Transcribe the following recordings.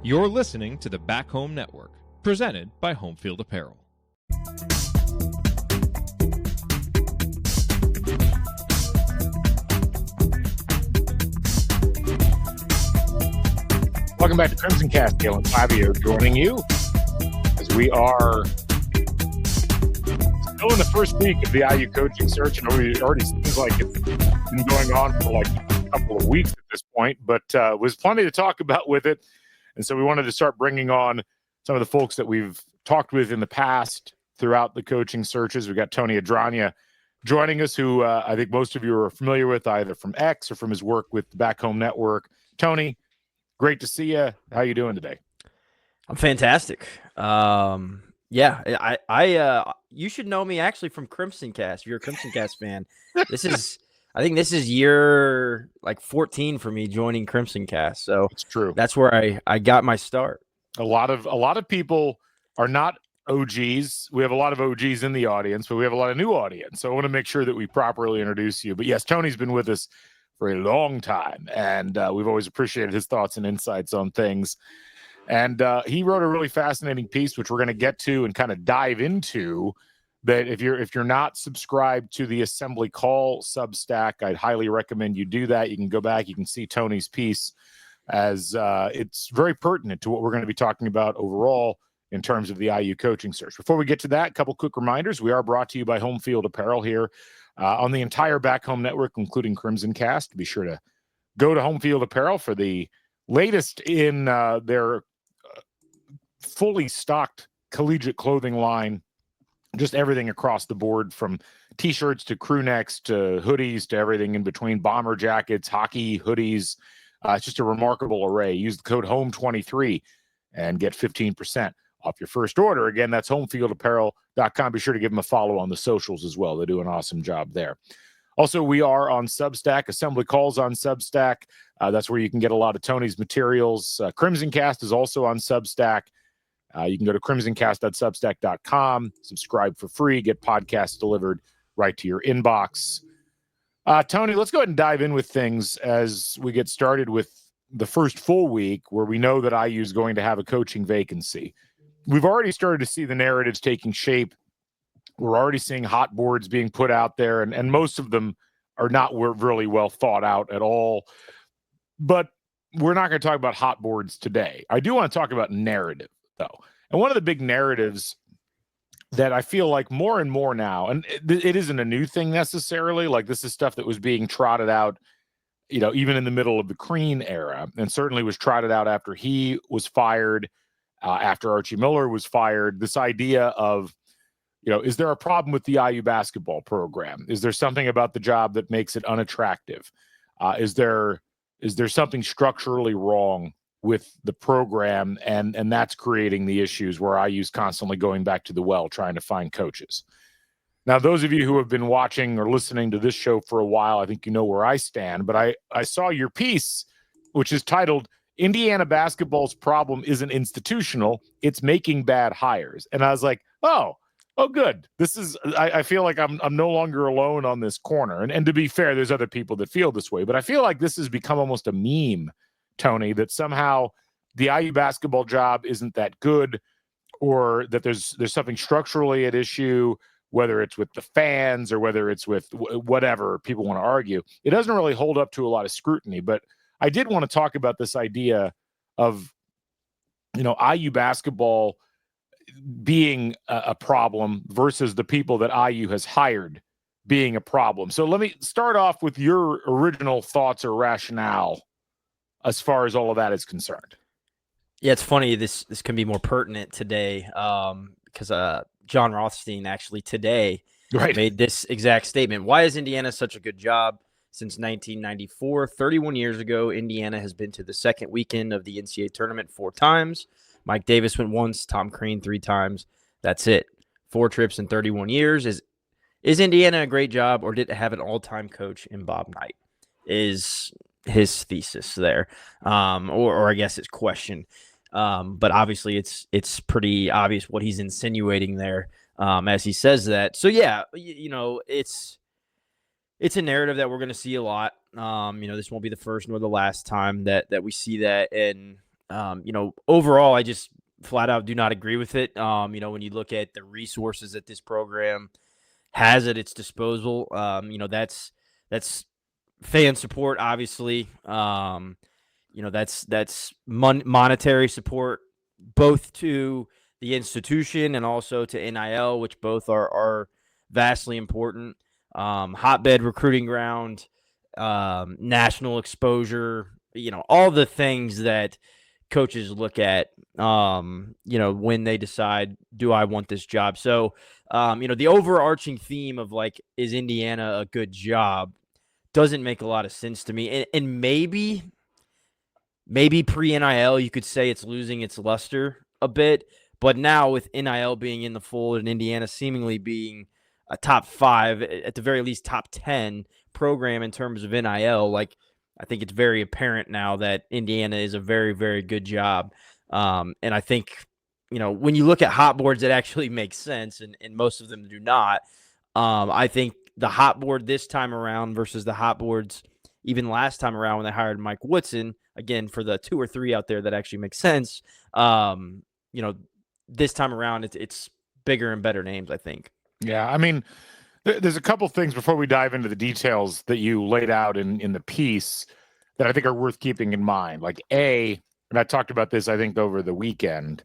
You're listening to the Back Home Network, presented by Homefield Apparel. Welcome back to Crimson Cast. Galen Fabio joining you as we are still in the first week of the IU coaching search, and it already seems like it's been going on for like a couple of weeks at this point, but was plenty to talk about with it. And so we wanted to start bringing on some of the folks that we've talked with in the past throughout the coaching searches. We got Tony Adragna joining us, who I think most of you are familiar with either from X or from his work with the Back Home Network. Tony, great to see you. How you doing today? I'm fantastic. Yeah, I you should know me actually from Crimson Cast. If you're a Crimson Cast fan, I think this is year like 14 for me joining Crimson Cast. So It's true. that's where I got my start. A lot of people are not OGs. We have a lot of OGs in the audience, but we have a lot of new audience. So I want to make sure that we properly introduce you. But yes, Tony's been with us for a long time, and we've always appreciated his thoughts and insights on things. And he wrote a really fascinating piece, which we're going to get to and kind of dive into. That if you're not subscribed to the Assembly Call Substack, I'd highly recommend you do that. You can go back, you can see Tony's piece, as it's very pertinent to what we're going to be talking about overall in terms of the IU coaching search. Before we get to that, a couple quick reminders. We are brought to you by Homefield Apparel here on the entire Back Home Network, including Crimson Cast. Be sure to go to Homefield Apparel for the latest in their fully stocked collegiate clothing line. Just everything across the board, from T-shirts to crew necks to hoodies to everything in between, bomber jackets, hockey hoodies. It's just a remarkable array. Use the code HOME23 and get 15% off your first order. Again, that's homefieldapparel.com. Be sure to give them a follow on the socials as well. They do an awesome job there. Also, we are on Substack. Assembly Calls on Substack. That's where you can get a lot of Tony's materials. Crimson Cast is also on Substack. You can go to crimsoncast.substack.com, subscribe for free, get podcasts delivered right to your inbox. Tony, let's go ahead and dive in with things as we get started with the first full week where we know that IU is going to have a coaching vacancy. We've already started to see the narratives taking shape. We're already seeing hot boards being put out there, and most of them are not really well thought out at all. But we're not going to talk about hot boards today. I do want to talk about narrative, though. And one of the big narratives that I feel like more and more now, and it isn't a new thing necessarily, like this is stuff that was being trotted out, even in the middle of the Crean era, and certainly was trotted out after he was fired, after Archie Miller was fired. This idea of, is there a problem with the IU basketball program? Is there something about the job that makes it unattractive? Is there something structurally wrong with the program, and that's creating the issues where IU's constantly going back to the well trying to find coaches? Now, those of you who have been watching or listening to this show for a while, I think you know where I stand, but I saw your piece, which is titled, Indiana Basketball's Problem Isn't Institutional, It's Making Bad Hires. And I was like, oh, good. I feel like I'm no longer alone on this corner. And to be fair, there's other people that feel this way, but I feel like this has become almost a meme, Tony, that somehow the IU basketball job isn't that good, or that there's something structurally at issue, whether it's with the fans or whether it's with whatever people want to argue. It doesn't really hold up to a lot of scrutiny, but I did want to talk about this idea of, IU basketball being a problem versus the people that IU has hired being a problem. So let me start off with your original thoughts or rationale as far as all of that is concerned. Yeah, it's funny. This can be more pertinent today because John Rothstein actually today made this exact statement. Why is Indiana such a good job? Since 1994, 31 years ago, Indiana has been to the second weekend of the NCAA tournament 4 times. Mike Davis went once, Tom Crean 3 times. That's it. 4 trips in 31 years. Is Indiana a great job, or did it have an all-time coach in Bob Knight? Is his thesis there, or I guess his question. But obviously it's pretty obvious what he's insinuating there as he says that. So yeah, it's a narrative that we're going to see a lot. This won't be the first nor the last time that we see that. And Overall, I just flat out do not agree with it. When you look at the resources that this program has at its disposal, that's fan support, obviously. That's monetary support, both to the institution and also to NIL, which both are vastly important. Hotbed recruiting ground, national exposure, all the things that coaches look at, when they decide, do I want this job? So, the overarching theme of is Indiana a good job doesn't make a lot of sense to me. And maybe pre-NIL, you could say it's losing its luster a bit. But now with NIL being in the fold and Indiana seemingly being a top 5, at the very least top 10 program in terms of NIL, I think it's very apparent now that Indiana is a very, very good job. And I think, when you look at hot boards, it actually makes sense, and most of them do not. I think the hot board this time around versus the hot boards even last time around when they hired Mike Woodson, again, for the 2 or 3 out there that actually makes sense, this time around, it's bigger and better names, I think. Yeah, I mean, there's a couple things before we dive into the details that you laid out in the piece that I think are worth keeping in mind. And I talked about this, I think, over the weekend.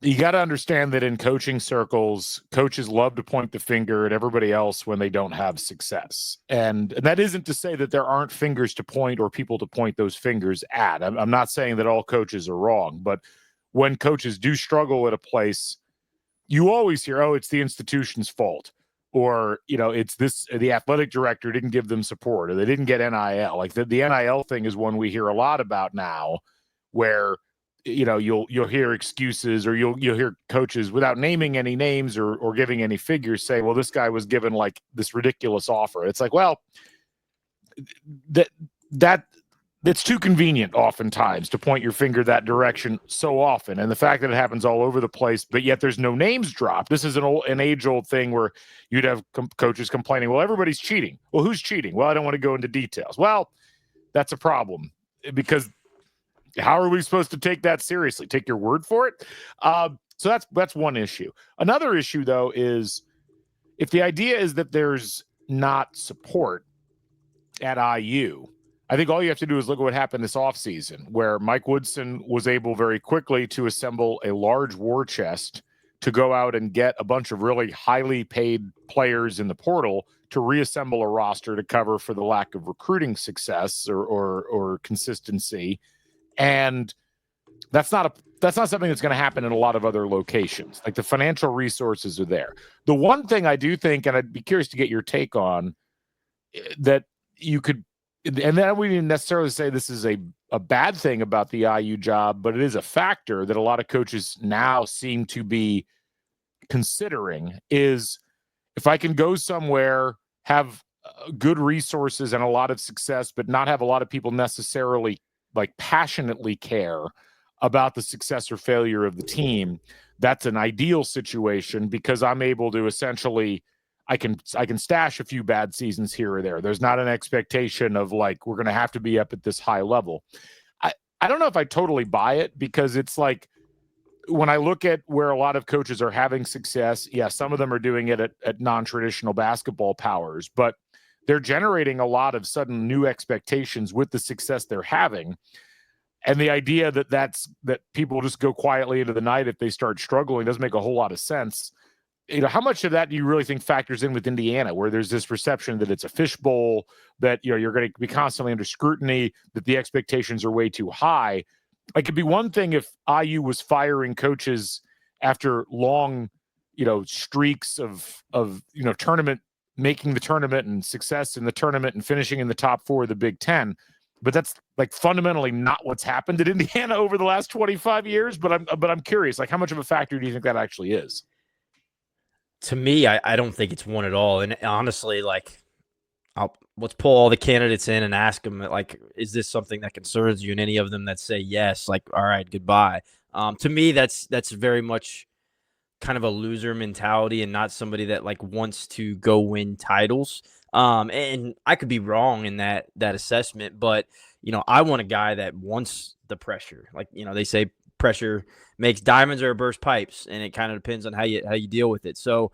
You got to understand that in coaching circles, coaches love to point the finger at everybody else when they don't have success. And that isn't to say that there aren't fingers to point or people to point those fingers at. I'm not saying that all coaches are wrong, but when coaches do struggle at a place, you always hear, oh, it's the institution's fault. Or, it's the athletic director didn't give them support, or they didn't get NIL. The NIL thing is one we hear a lot about now, where, you'll hear excuses, or you'll hear coaches, without naming any names or giving any figures, say, well, this guy was given this ridiculous offer. It's well, that it's too convenient oftentimes to point your finger that direction so often. And the fact that it happens all over the place, but yet there's no names dropped. This is an age-old thing where you'd have coaches complaining, well, everybody's cheating. Well, who's cheating? Well, I don't want to go into details. Well, that's a problem, because how are we supposed to take that seriously? Take your word for it? So that's one issue. Another issue, though, is if the idea is that there's not support at IU, I think all you have to do is look at what happened this offseason, where Mike Woodson was able very quickly to assemble a large war chest to go out and get a bunch of really highly paid players in the portal to reassemble a roster to cover for the lack of recruiting success or consistency. And that's not something that's going to happen in a lot of other locations. The financial resources are there. The one thing I do think, and I'd be curious to get your take on, that you could, and then we didn't necessarily say this is a bad thing about the IU job, but it is a factor that a lot of coaches now seem to be considering, is if I can go somewhere, have good resources and a lot of success, but not have a lot of people necessarily passionately care about the success or failure of the team, that's an ideal situation, because I'm able to essentially, I can stash a few bad seasons here or there. There's not an expectation of we're going to have to be up at this high level. I don't know if I totally buy it, because it's when I look at where a lot of coaches are having success, yeah, some of them are doing it at non-traditional basketball powers, but they're generating a lot of sudden new expectations with the success they're having. And the idea that people just go quietly into the night if they start struggling doesn't make a whole lot of sense. How much of that do you really think factors in with Indiana, where there's this perception that it's a fishbowl, that you're going to be constantly under scrutiny, that the expectations are way too high? It could be one thing if IU was firing coaches after long, streaks of tournament, making the tournament and success in the tournament and finishing in the top 4 of the Big Ten. But that's fundamentally not what's happened at Indiana over the last 25 years. But I'm curious, how much of a factor do you think that actually is? To me, I don't think it's one at all. And honestly, let's pull all the candidates in and ask them, is this something that concerns you? And any of them that say yes, all right, goodbye. To me, that's very much kind of a loser mentality and not somebody that wants to go win titles. And I could be wrong in that assessment, but I want a guy that wants the pressure. Like, they say pressure makes diamonds or burst pipes, and it kind of depends on how you deal with it. So,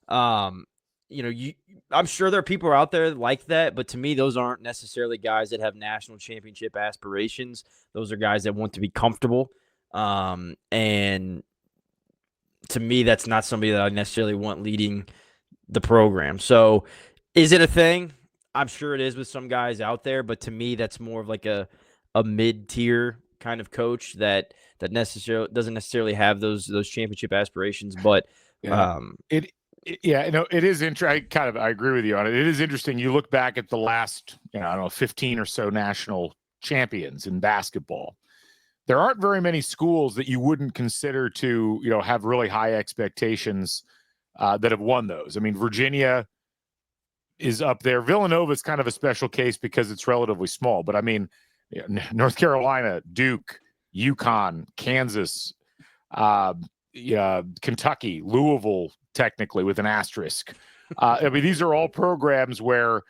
I'm sure there are people out there like that, but to me, those aren't necessarily guys that have national championship aspirations. Those are guys that want to be comfortable. And to me, that's not somebody that I necessarily want leading the program. So is it a thing? I'm sure it is with some guys out there, but to me, that's more of like a mid-tier kind of coach that necessarily doesn't necessarily have those championship aspirations. But it is interesting. I agree with you on it. It is interesting. You look back at the last, 15 or so national champions in basketball. There aren't very many schools that you wouldn't consider to, have really high expectations that have won those. I mean, Virginia is up there. Villanova is kind of a special case because it's relatively small. But I mean, North Carolina, Duke, UConn, Kansas, Kentucky, Louisville, technically with an asterisk. I mean, these are all programs where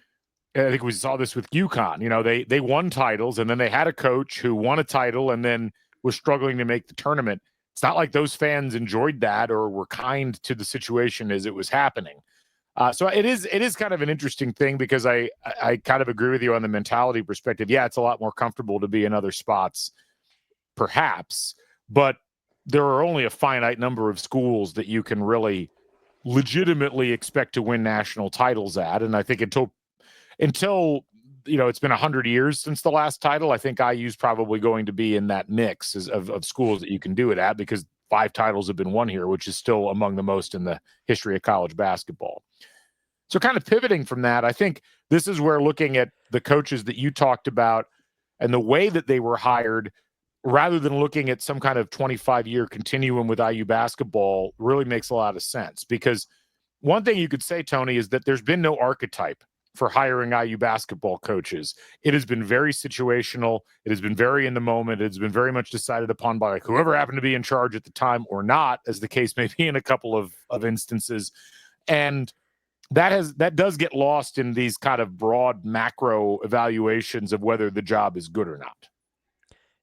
I think we saw this with UConn. They won titles, and then they had a coach who won a title and then was struggling to make the tournament. It's not like those fans enjoyed that or were kind to the situation as it was happening. So it is kind of an interesting thing because I kind of agree with you on the mentality perspective. Yeah, it's a lot more comfortable to be in other spots, perhaps, but there are only a finite number of schools that you can really legitimately expect to win national titles at. And I think until it's been 100 years since the last title, I think IU's probably going to be in that mix of schools that you can do it at, because 5 titles have been won here, which is still among the most in the history of college basketball. So kind of pivoting from that, I think this is where looking at the coaches that you talked about and the way that they were hired, rather than looking at some kind of 25-year continuum with IU basketball, really makes a lot of sense. Because one thing you could say, Tony, is that there's been no archetype for hiring IU basketball coaches. It has been very situational. It has been very in the moment. It's been very much decided upon by whoever happened to be in charge at the time, or not, as the case may be in a couple of instances. And that does get lost in these kind of broad macro evaluations of whether the job is good or not.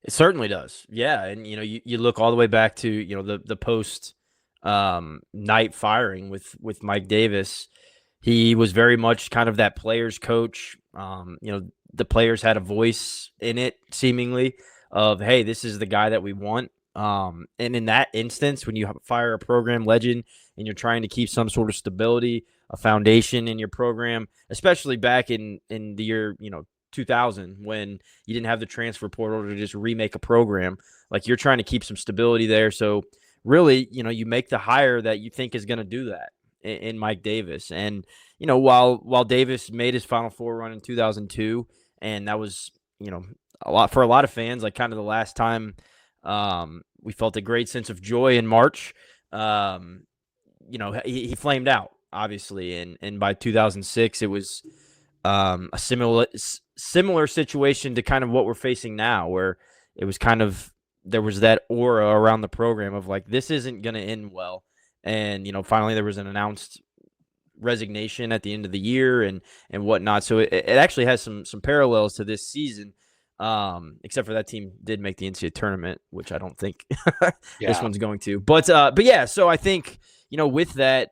It certainly does. Yeah. And, you look all the way back to, the post night firing with Mike Davis. He was very much kind of that player's coach. The players had a voice in it, seemingly, of, hey, this is the guy that we want. And in that instance, when you fire a program legend and you're trying to keep some sort of stability, a foundation in your program, especially back in the year, 2000, when you didn't have the transfer portal to just remake a program, like, you're trying to keep some stability there. So really, you make the hire that you think is going to do that in Mike Davis. And, while Davis made his Final Four run in 2002, and that was, a lot of fans, like, kind of the last time we felt a great sense of joy in March, he flamed out, obviously. And by 2006, it was a similar situation to kind of what we're facing now, where it was kind of, there was that aura around the program of like, this isn't going to end well. And, finally there was an announced resignation at the end of the year and whatnot. So it actually has some parallels to this season, except for that team did make the NCAA tournament, which I don't think this one's going to. But yeah, so I think, with that,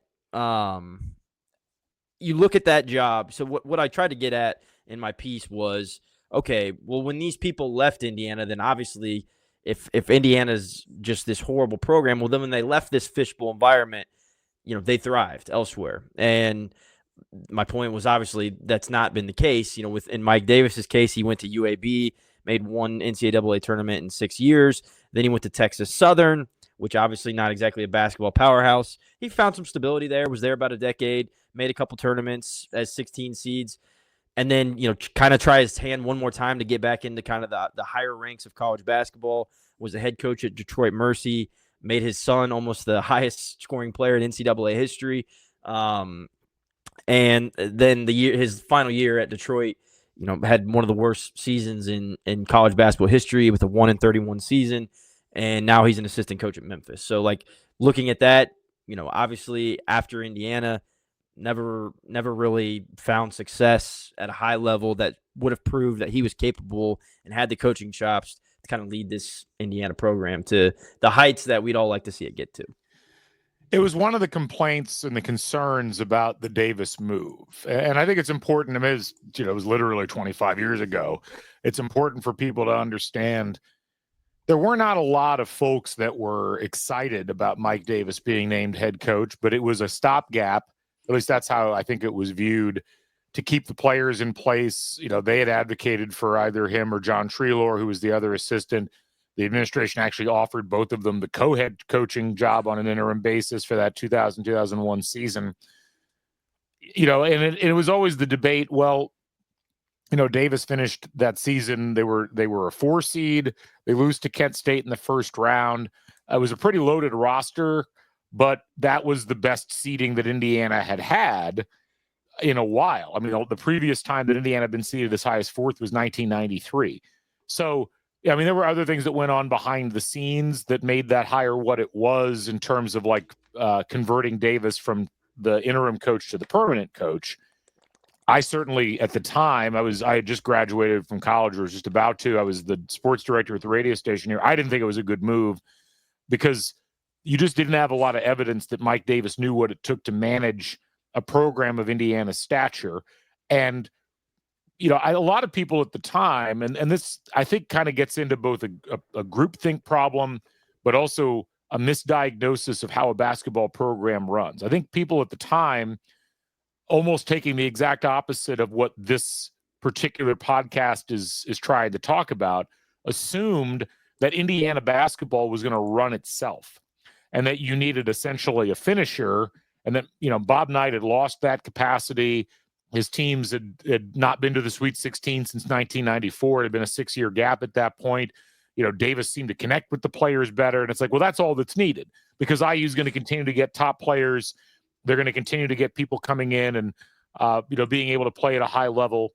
you look at that job. So what I tried to get at in my piece was, okay, well, when these people left Indiana, then obviously if Indiana's just this horrible program, well, then when they left this fishbowl environment, they thrived elsewhere. And my point was, obviously that's not been the case. In Mike Davis's case, he went to UAB, made one NCAA tournament in 6 years. Then he went to Texas Southern, which obviously not exactly a basketball powerhouse. He found some stability there, was there about a decade, made a couple tournaments as 16 seeds, and then, kind of try his hand one more time to get back into kind of the higher ranks of college basketball, was a head coach at Detroit Mercy, made his son almost the highest scoring player in NCAA history. And then his final year at Detroit, had one of the worst seasons in college basketball history with a 1-31 season. And now he's an assistant coach at Memphis. So, like, looking at that, obviously after Indiana, never really found success at a high level that would have proved that he was capable and had the coaching chops to kind of lead this Indiana program to the heights that we'd all like to see it get to. It was one of the complaints and the concerns about the Davis move. And I think it's important. I mean, it was literally 25 years ago. It's important for people to understand there were not a lot of folks that were excited about Mike Davis being named head coach, but it was a stopgap. At least that's how I think it was viewed, to keep the players in place. They had advocated for either him or John Treelor, who was the other assistant. The administration actually offered both of them the co-head coaching job on an interim basis for that 2000-2001 season. And it was always the debate. Well, Davis finished that season. They were a 4 seed. They lose to Kent State in the first round. It was a pretty loaded roster, but that was the best seeding that Indiana had in a while. I mean, the previous time that Indiana had been seeded as high as 4th was 1993. So, I mean, there were other things that went on behind the scenes that made that hire what it was in terms of converting Davis from the interim coach to the permanent coach. I certainly, at the time, I had just graduated from college, or was just about to. I was the sports director at the radio station here. I didn't think it was a good move because you just didn't have a lot of evidence that Mike Davis knew what it took to manage a program of Indiana's stature. And a lot of people at the time, and this, I think, kind of gets into both a groupthink problem, but also a misdiagnosis of how a basketball program runs. I think people at the time, almost taking the exact opposite of what this particular podcast is trying to talk about, assumed that Indiana basketball was going to run itself and that you needed essentially a finisher, and that, Bob Knight had lost that capacity. His teams had not been to the Sweet 16 since 1994. It had been a 6-year gap at that point. Davis seemed to connect with the players better. And it's like, well, that's all that's needed, because IU is going to continue to get top players. They're going to continue to get people coming in and, being able to play at a high level.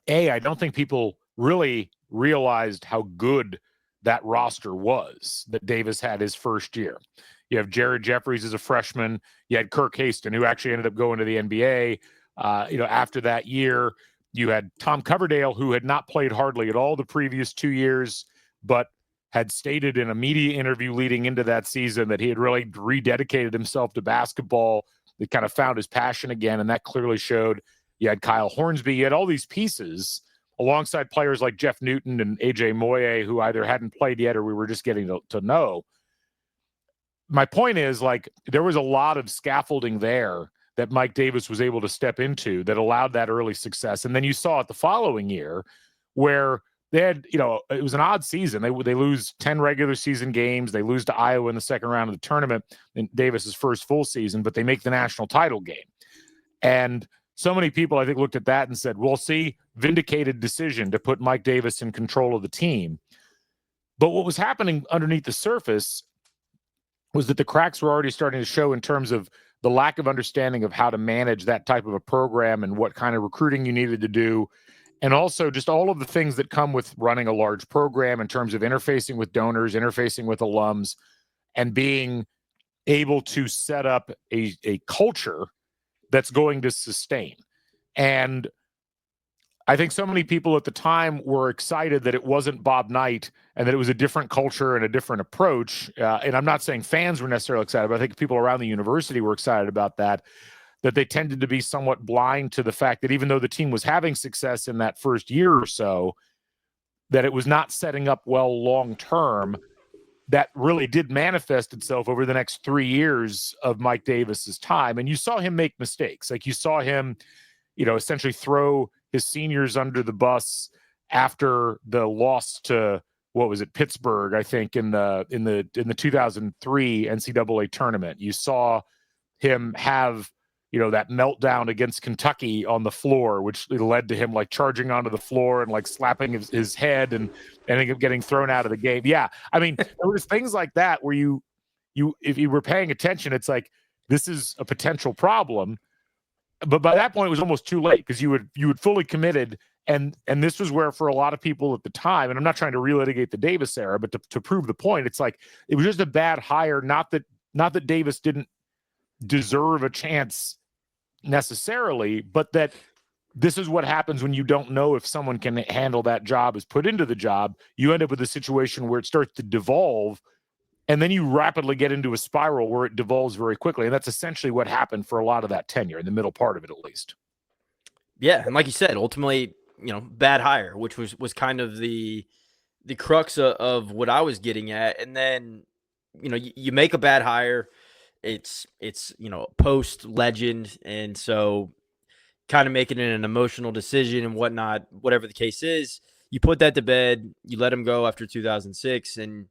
I don't think people really realized how good that roster was that Davis had his first year. You have Jared Jeffries as a freshman. You had Kirk Haston, who actually ended up going to the NBA. After that year, you had Tom Coverdale, who had not played hardly at all the previous 2 years, but had stated in a media interview leading into that season that he had really rededicated himself to basketball. He kind of found his passion again, and that clearly showed. You had Kyle Hornsby. You had all these pieces alongside players like Jeff Newton and A.J. Moye, who either hadn't played yet or we were just getting to know. My point is, there was a lot of scaffolding there that Mike Davis was able to step into that allowed that early success. And then you saw it the following year where they had, it was an odd season. They lose 10 regular season games. They lose to Iowa in the second round of the tournament in Davis's first full season, but they make the national title game. And so many people, I think, looked at that and said, well, see, vindicated decision to put Mike Davis in control of the team. But what was happening underneath the surface was that the cracks were already starting to show in terms of the lack of understanding of how to manage that type of a program and what kind of recruiting you needed to do. And also just all of the things that come with running a large program in terms of interfacing with donors, interfacing with alums, and being able to set up a culture that's going to sustain. And I think so many people at the time were excited that it wasn't Bob Knight and that it was a different culture and a different approach. And I'm not saying fans were necessarily excited, but I think people around the university were excited about that they tended to be somewhat blind to the fact that even though the team was having success in that first year or so, that it was not setting up well long-term. That really did manifest itself over the next 3 years of Mike Davis's time. And you saw him make mistakes. You saw him, essentially throw his seniors under the bus after the loss to, what was it, Pittsburgh, I think, in the 2003 NCAA tournament. You saw him have, that meltdown against Kentucky on the floor, which led to him charging onto the floor and slapping his head and ending up getting thrown out of the game. Yeah. I mean, there was things like that where you, if you were paying attention, it's this is a potential problem. But by that point, it was almost too late because you had fully committed. And this was where, for a lot of people at the time, and I'm not trying to relitigate the Davis era, but to prove the point, it's it was just a bad hire. Not that Davis didn't deserve a chance necessarily, but that this is what happens when you don't know if someone can handle that job, is put into the job. You end up with a situation where it starts to devolve, and then you rapidly get into a spiral where it devolves very quickly. And that's essentially what happened for a lot of that tenure, in the middle part of it, at least. Yeah, and like you said, ultimately, bad hire, which was kind of the crux of what I was getting at. And then, you make a bad hire, it's post legend, and so kind of making it an emotional decision and whatnot, whatever the case is, you put that to bed, you let him go after 2006, and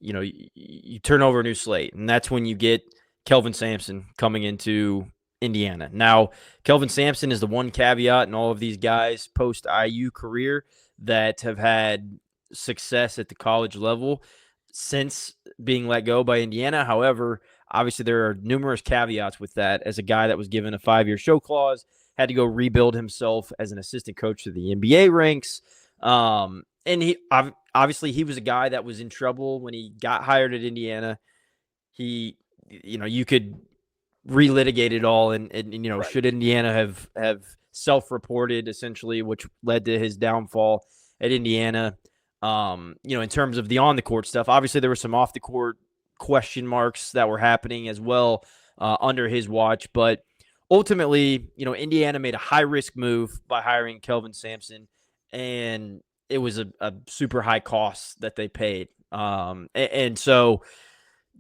you turn over a new slate, and that's when you get Kelvin Sampson coming into Indiana. Now, Kelvin Sampson is the one caveat in all of these guys post IU career that have had success at the college level since being let go by Indiana. However, obviously there are numerous caveats with that. As a guy that was given a 5-year show clause, had to go rebuild himself as an assistant coach to the NBA ranks. And he obviously he was a guy that was in trouble when he got hired at Indiana. You could relitigate it all, and right. Should Indiana have self-reported essentially, which led to his downfall at Indiana. In terms of the on the court stuff, obviously there were some off the court question marks that were happening as well under his watch, but ultimately, Indiana made a high-risk move by hiring Kelvin Sampson, and it was a super high cost that they paid. And so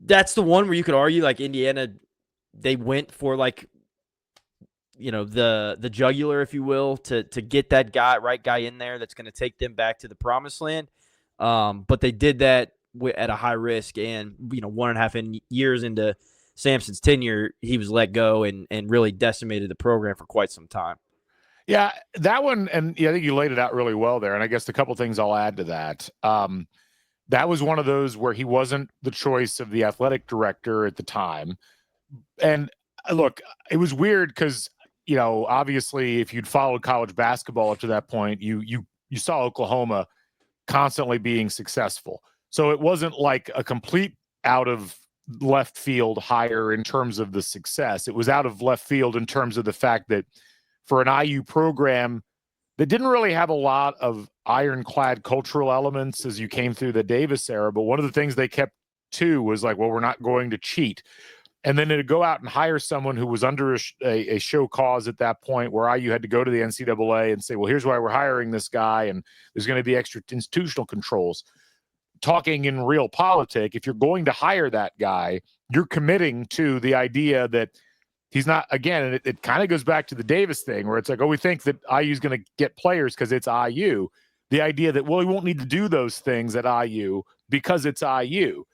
that's the one where you could argue, like, Indiana, they went for, like, the jugular, if you will, to get that right guy in there that's going to take them back to the promised land. But they did that at a high risk, and 1.5 years into Sampson's tenure, he was let go and really decimated the program for quite some time. Yeah, that one, and I think you laid it out really well there. And I guess a couple things I'll add to that. That was one of those where he wasn't the choice of the athletic director at the time. And look, it was weird because, obviously if you'd followed college basketball up to that point, you saw Oklahoma constantly being successful. So it wasn't like a complete out of left field hire in terms of the success. It was out of left field in terms of the fact that for an IU program that didn't really have a lot of ironclad cultural elements as you came through the Davis era, but one of the things they kept to was like, well, we're not going to cheat. And then to go out and hire someone who was under a show cause at that point, where IU had to go to the NCAA and say, well, here's why we're hiring this guy, and there's going to be extra institutional controls. Talking in real politic, if you're going to hire that guy, you're committing to the idea that he's not, again, and it kind of goes back to the Davis thing where it's like, oh, we think that IU is going to get players because it's IU. The idea that, well, he won't need to do those things at IU because it's IU.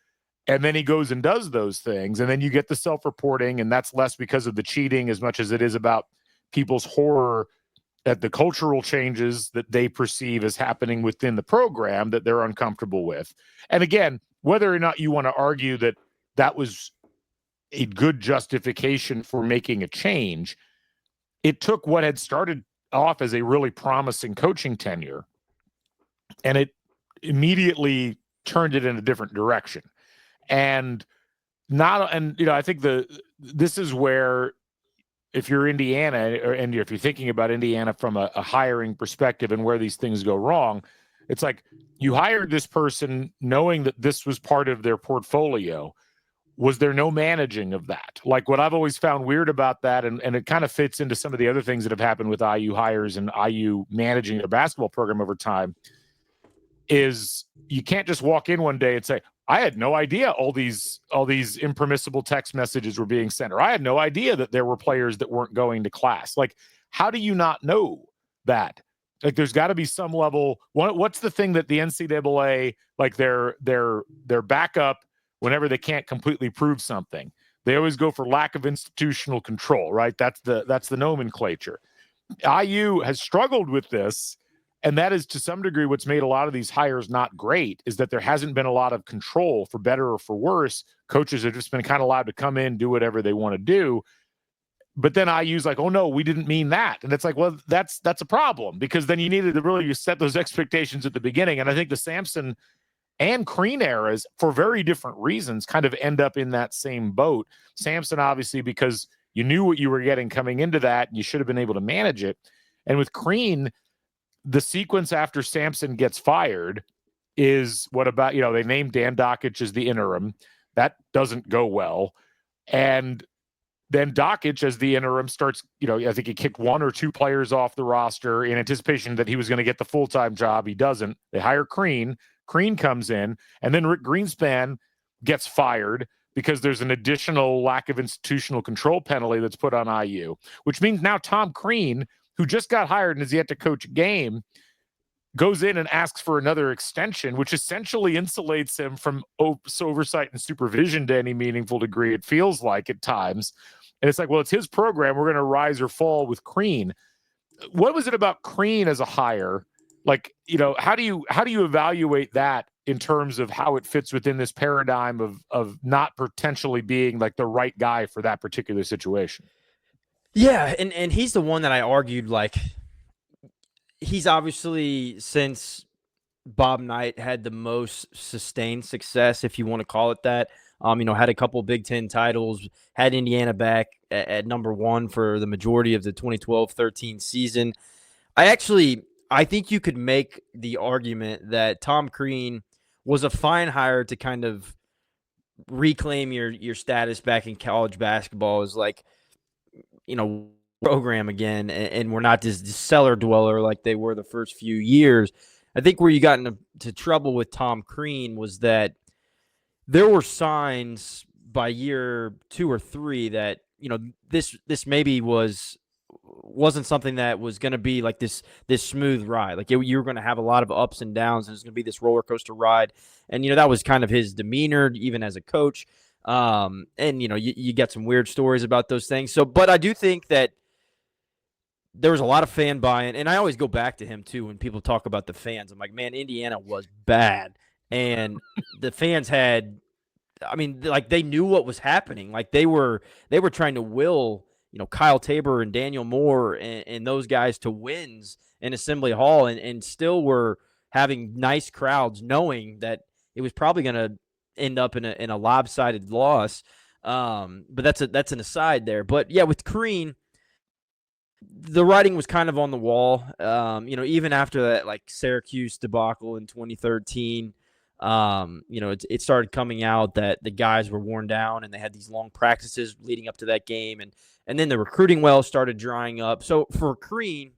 And then he goes and does those things. And then you get the self-reporting, and that's less because of the cheating as much as it is about people's horror at the cultural changes that they perceive as happening within the program that they're uncomfortable with. And again, whether or not you want to argue that that was a good justification for making a change, it took what had started off as a really promising coaching tenure, and it immediately turned it in a different direction. And I think this is where, if you're Indiana, and if you're thinking about Indiana from a hiring perspective and where these things go wrong, it's like you hired this person knowing that this was part of their portfolio. Was there no managing of that? Like, what I've always found weird about that, and it kind of fits into some of the other things that have happened with IU hires and IU managing their basketball program over time, is you can't just walk in one day and say, I had no idea all these impermissible text messages were being sent, or I had no idea that there were players that weren't going to class. Like, how do you not know that? Like, there's got to be some level. What's the thing that the NCAA, like their backup whenever they can't completely prove something? They always go for lack of institutional control, right? That's the nomenclature. IU has struggled with this. And that is, to some degree, what's made a lot of these hires not great, is that there hasn't been a lot of control, for better or for worse. Coaches have just been kind of allowed to come in, do whatever they want to do. But then IU's like, oh, no, we didn't mean that. And it's like, well, that's a problem, because then you needed to really set those expectations at the beginning. And I think the Sampson and Crean eras, for very different reasons, kind of end up in that same boat. Sampson, obviously, because You knew what you were getting coming into that, and you should have been able to manage it. And with Crean, the sequence after Sampson gets fired is what about, they named Dan Dockich as the interim. That doesn't go well. And then Dockich as the interim starts, I think he kicked 1 or 2 players off the roster in anticipation that he was going to get the full-time job. He doesn't. They hire Crean. Crean comes in, and then Rick Greenspan gets fired because there's an additional lack of institutional control penalty that's put on IU, which means now Tom Crean, who just got hired and is yet to coach a game, goes in and asks for another extension, which essentially insulates him from oversight and supervision to any meaningful degree. It feels like at times. And it's like, well, it's his program. We're going to rise or fall with Crean. What was it about Crean as a hire? Like, how do you evaluate that in terms of how it fits within this paradigm of not potentially being like the right guy for that particular situation? Yeah, and he's the one that I argued, like, he's obviously, since Bob Knight had the most sustained success, if you want to call it that, had a couple Big Ten titles, had Indiana back at number 1 for the majority of the 2012-13 season. I think you could make the argument that Tom Crean was a fine hire to kind of reclaim your status back in college basketball as, like, program again, and we're not this cellar dweller like they were the first few years. I think where you got into trouble with Tom Crean was that there were signs by year 2 or 3 that this maybe wasn't something that was going to be like this smooth ride. Like, you were going to have a lot of ups and downs, and it was going to be this roller coaster ride. And that was kind of his demeanor, even as a coach. And you get some weird stories about those things. So, but I do think that there was a lot of fan buy-in, and I always go back to him too when people talk about the fans. I'm like, man, Indiana was bad, and the fans had, they knew what was happening. Like, they were trying to will, Kyle Tabor and Daniel Moore and those guys to wins in Assembly Hall, and still were having nice crowds, knowing that it was probably going to end up in a lopsided loss. But that's an aside there. But yeah, with Crean, the writing was kind of on the wall. Even after that, like, Syracuse debacle in 2013, it started coming out that the guys were worn down and they had these long practices leading up to that game. And then the recruiting well started drying up. So for Crean,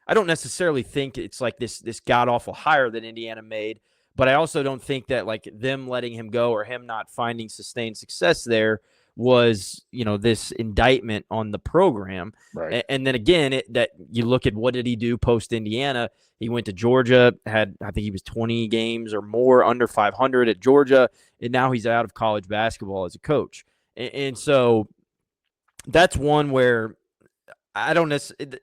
I don't necessarily think it's like this god-awful hire that Indiana made, but I also don't think that, like, them letting him go or him not finding sustained success there was, this indictment on the program. Right. And then again, that you look at what did he do post Indiana? He went to Georgia, I think he was 20 games or more under 500 at Georgia, and now he's out of college basketball as a coach. And so that's one where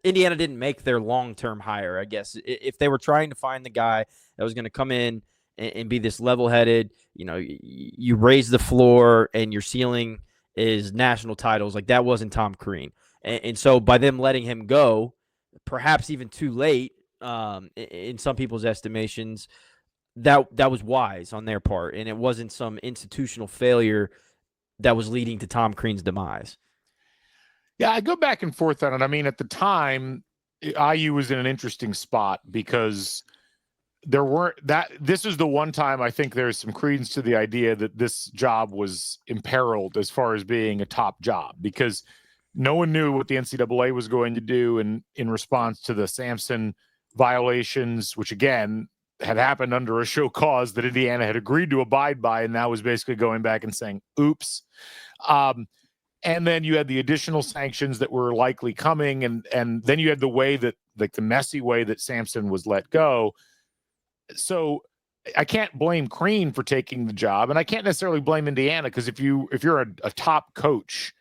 Indiana didn't make their long-term hire, I guess. If they were trying to find the guy that was going to come in and be this level-headed, you raise the floor and your ceiling is national titles. Like, that wasn't Tom Crean. And so by them letting him go, perhaps even too late, in some people's estimations, that was wise on their part. And it wasn't some institutional failure that was leading to Tom Crean's demise. Yeah, I go back and forth on it. At the time, IU was in an interesting spot because this is the one time I think there's some credence to the idea that this job was imperiled as far as being a top job, because no one knew what the NCAA was going to do in response to the Sampson violations, which again had happened under a show cause that Indiana had agreed to abide by, and that was basically going back and saying, oops. And then you had the additional sanctions that were likely coming, and then you had the way that, like, the messy way that Sampson was let go. So I can't blame Crean for taking the job, and I can't necessarily blame Indiana, because if you're a top coach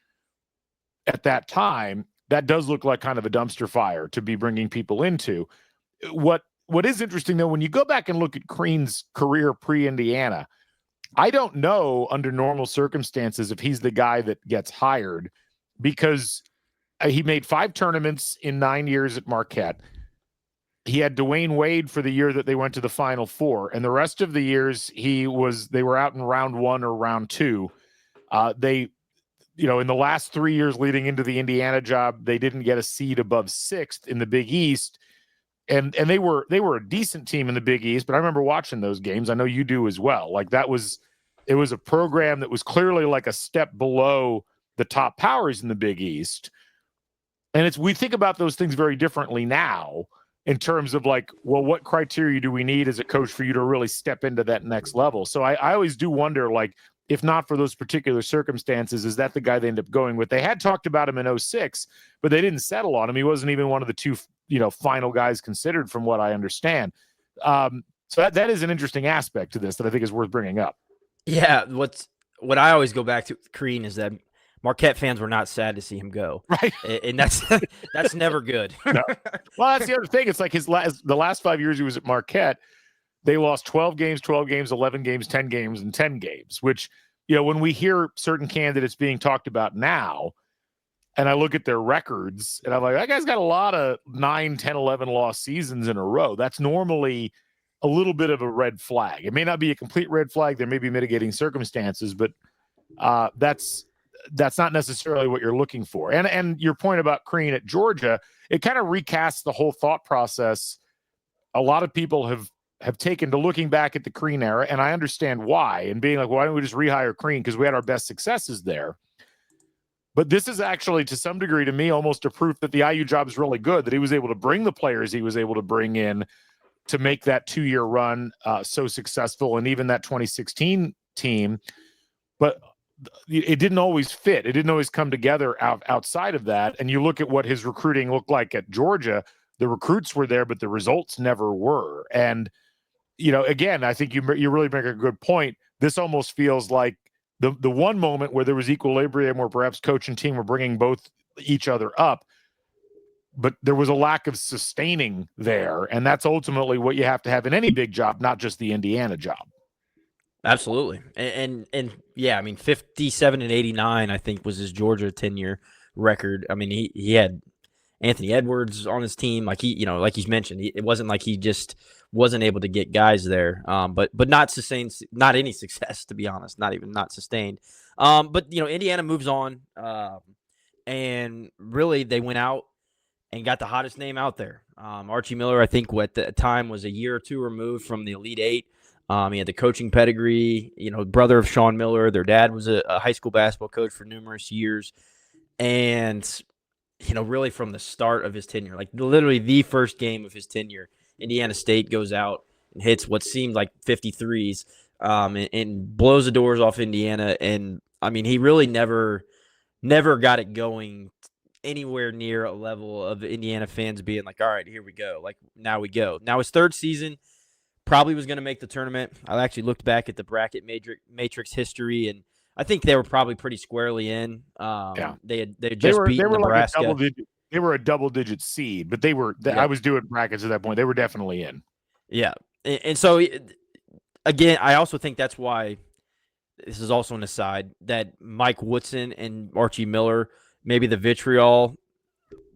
at that time, that does look like kind of a dumpster fire to be bringing people into. What is interesting, though, when you go back and look at Crean's career pre-Indiana, I don't know under normal circumstances if he's the guy that gets hired, because he made 5 tournaments in 9 years at Marquette. He had Dwayne Wade for the year that they went to the Final Four, and the rest of the years they were out in round 1 or round 2. They in the last 3 years leading into the Indiana job, they didn't get a seed above sixth in the Big East. And they were a decent team in the Big East, but I remember watching those games. I know you do as well. Like it was a program that was clearly like a step below the top powers in the Big East. And we think about those things very differently now in terms of like, well, what criteria do we need as a coach for you to really step into that next level? So I always do wonder, like, if not for those particular circumstances, is that the guy they end up going with? They had talked about him in 2006, but they didn't settle on him. He wasn't even one of the two, final guys considered from what I understand. So that is an interesting aspect to this that I think is worth bringing up. Yeah. What I always go back to with Crean is that Marquette fans were not sad to see him go. Right. And that's never good. No. Well, that's the other thing. It's like the last 5 years he was at Marquette, they lost 12 games, 11 games, 10 games, and 10 games, which, when we hear certain candidates being talked about now, and I look at their records, and I'm like, that guy's got a lot of 9, 10, 11 lost seasons in a row. That's normally a little bit of a red flag. It may not be a complete red flag. There may be mitigating circumstances, but that's not necessarily what you're looking for. And your point about Crean at Georgia, it kind of recasts the whole thought process. A lot of people have taken to looking back at the Crean era, and I understand why, and being like, why don't we just rehire Crean because we had our best successes there. But this is actually, to some degree, to me, almost a proof that the IU job is really good, that he was able to bring the players he was able to bring in to make that 2-year run so successful, and even that 2016 team. But it didn't always fit. It didn't always come together outside of that. And you look at what his recruiting looked like at Georgia, the recruits were there, but the results never were. And again, I think you really make a good point. This almost feels like the one moment where there was equilibrium, where perhaps coach and team were bringing both each other up, but there was a lack of sustaining there. And that's ultimately what you have to have in any big job, not just the Indiana job. Absolutely. And yeah, I mean, 57 and 89, I think, was his Georgia tenure record. I mean, he had Anthony Edwards on his team. Like like he's mentioned, it wasn't like he just wasn't able to get guys there. But not sustained, not any success, to be honest, not sustained. But Indiana moves on. And really they went out and got the hottest name out there. Archie Miller, I think, at the time was a year or two removed from the Elite Eight. He had the coaching pedigree, brother of Sean Miller. Their dad was a high school basketball coach for numerous years. And, really from the start of his tenure, like literally the first game of his tenure, Indiana State goes out and hits what seemed like 53s and blows the doors off Indiana. And, I mean, he really never got it going anywhere near a level of Indiana fans being like, all right, here we go. Like, now we go. Now his third season, probably was going to make the tournament. I actually looked back at the bracket matrix history, and I think they were probably pretty squarely in. They had just beaten Nebraska. Like they were a double-digit seed, but I was doing brackets at that point. They were definitely in. Yeah, and so again, I also think that's why this is also an aside that Mike Woodson and Archie Miller, maybe the vitriol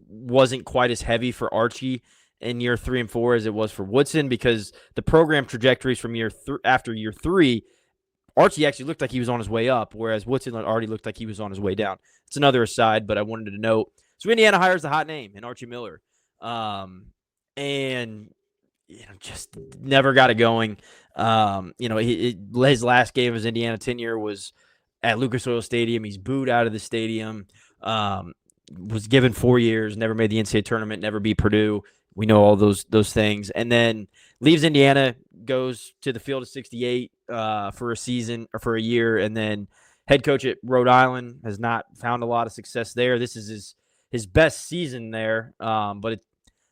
wasn't quite as heavy for Archie in year 3 and 4 as it was for Woodson, because the program trajectories from after year 3, Archie actually looked like he was on his way up, whereas Woodson already looked like he was on his way down. It's another aside, but I wanted to note. So Indiana hires the hot name in Archie Miller, and just never got it going. His last game of his Indiana tenure was at Lucas Oil Stadium. He's booed out of the stadium. Was given 4 years, never made the NCAA tournament, never beat Purdue. We know all those things. And then leaves Indiana, goes to the Field of 68 for a season or for a year, and then head coach at Rhode Island, has not found a lot of success there. This is his best season there. But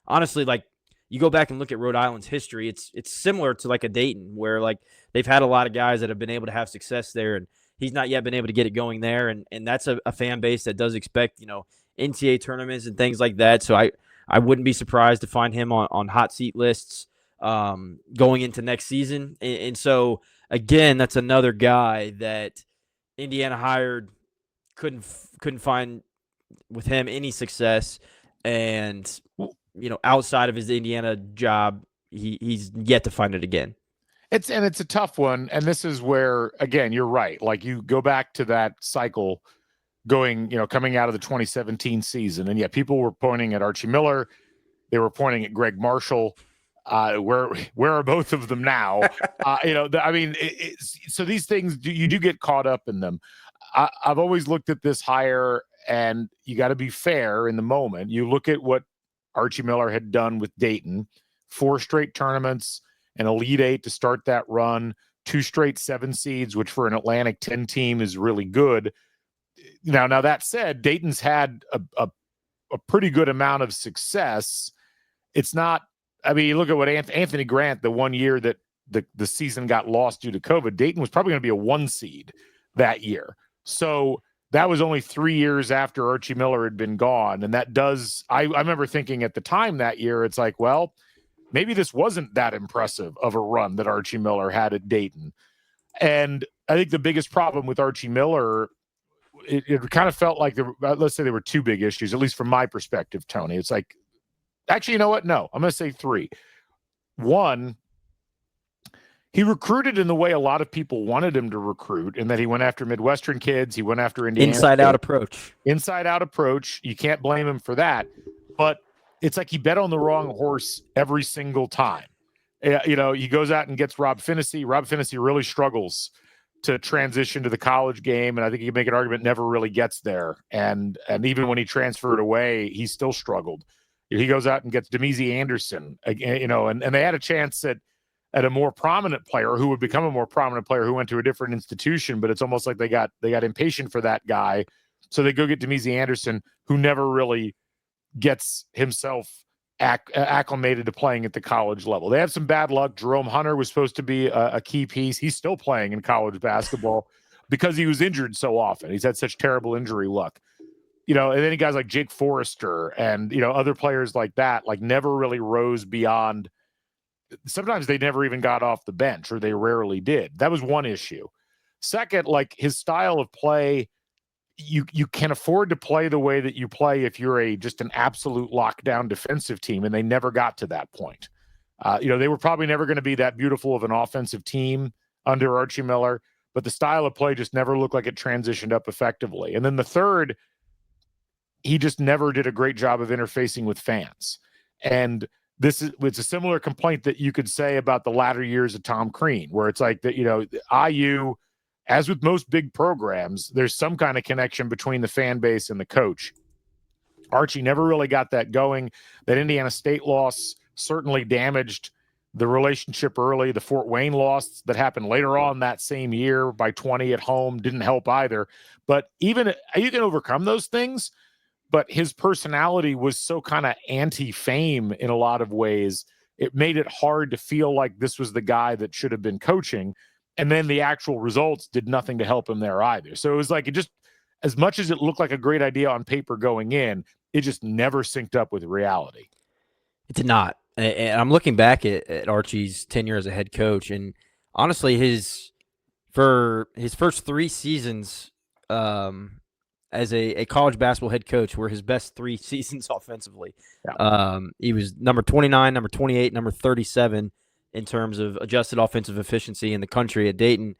honestly, like, you go back and look at Rhode Island's history, it's similar to like a Dayton, where like they've had a lot of guys that have been able to have success there, and he's not yet been able to get it going there. And that's a fan base that does expect, NCAA tournaments and things like that. So I wouldn't be surprised to find him on hot seat lists going into next season. And so, again, that's another guy that Indiana hired, couldn't find with him any success. And, outside of his Indiana job, he's yet to find it again. It's a tough one. And this is where, again, you're right. Like, you go back to that cycle coming out of the 2017 season. And yeah, people were pointing at Archie Miller. They were pointing at Greg Marshall. Where are both of them now? So these things, you do get caught up in them. I've always looked at this hire, and you got to be fair in the moment. You look at what Archie Miller had done with Dayton, 4 straight tournaments, an Elite 8 to start that run, 2 straight 7 seeds, which for an Atlantic 10 team is really good. Now that said, Dayton's had a pretty good amount of success. It's not, you look at what Anthony Grant, the one year that the season got lost due to COVID, Dayton was probably going to be a 1 seed that year. So that was only 3 years after Archie Miller had been gone. And that does, I remember thinking at the time that year, it's like, well, maybe this wasn't that impressive of a run that Archie Miller had at Dayton. And I think the biggest problem with Archie Miller, it kind of felt like let's say there were 2 big issues, at least from my perspective, Tony. It's like, actually, you know what? No, I'm going to say 3. 1, he recruited in the way a lot of people wanted him to recruit, in that he went after Midwestern kids. He went after Indiana. Inside-out approach. Inside-out approach. You can't blame him for that. But it's like he bet on the wrong horse every single time. He goes out and gets Rob Finney. Rob Finney really struggles to transition to the college game, and I think you can make an argument never really gets there. And even when he transferred away, he still struggled. He goes out and gets Demezy Anderson, and they had a chance at a more prominent player who would become a more prominent player who went to a different institution, but it's almost like they got impatient for that guy. So they go get Demezy Anderson, who never really gets himself acclimated to playing at the college level. They had some bad luck. Jerome Hunter was supposed to be a key piece. He's still playing in college basketball because he was injured so often. He's had such terrible injury luck. And then guys like Jake Forrester and, other players like that, like never really rose beyond. Sometimes they never even got off the bench, or they rarely did. That was one issue. Second, like his style of play, you can afford to play the way that you play if you're just an absolute lockdown defensive team, and they never got to that point. They were probably never going to be that beautiful of an offensive team under Archie Miller, but the style of play just never looked like it transitioned up effectively. And then the third, he just never did a great job of interfacing with fans. And it's a similar complaint that you could say about the latter years of Tom Crean, where it's like that, IU, as with most big programs, there's some kind of connection between the fan base and the coach. Archie never really got that going. That Indiana State loss certainly damaged the relationship early. The Fort Wayne loss that happened later on that same year by 20 at home didn't help either. But even you can overcome those things. But his personality was so kind of anti-fame in a lot of ways. It made it hard to feel like this was the guy that should have been coaching. And then the actual results did nothing to help him there either. So it was like, as much as it looked like a great idea on paper going in, it just never synced up with reality. It did not. And I'm looking back at Archie's tenure as a head coach, and honestly, for his first 3 seasons, as a college basketball head coach, were his best 3 seasons offensively. Yeah. He was number 29, number 28, number 37 in terms of adjusted offensive efficiency in the country at Dayton.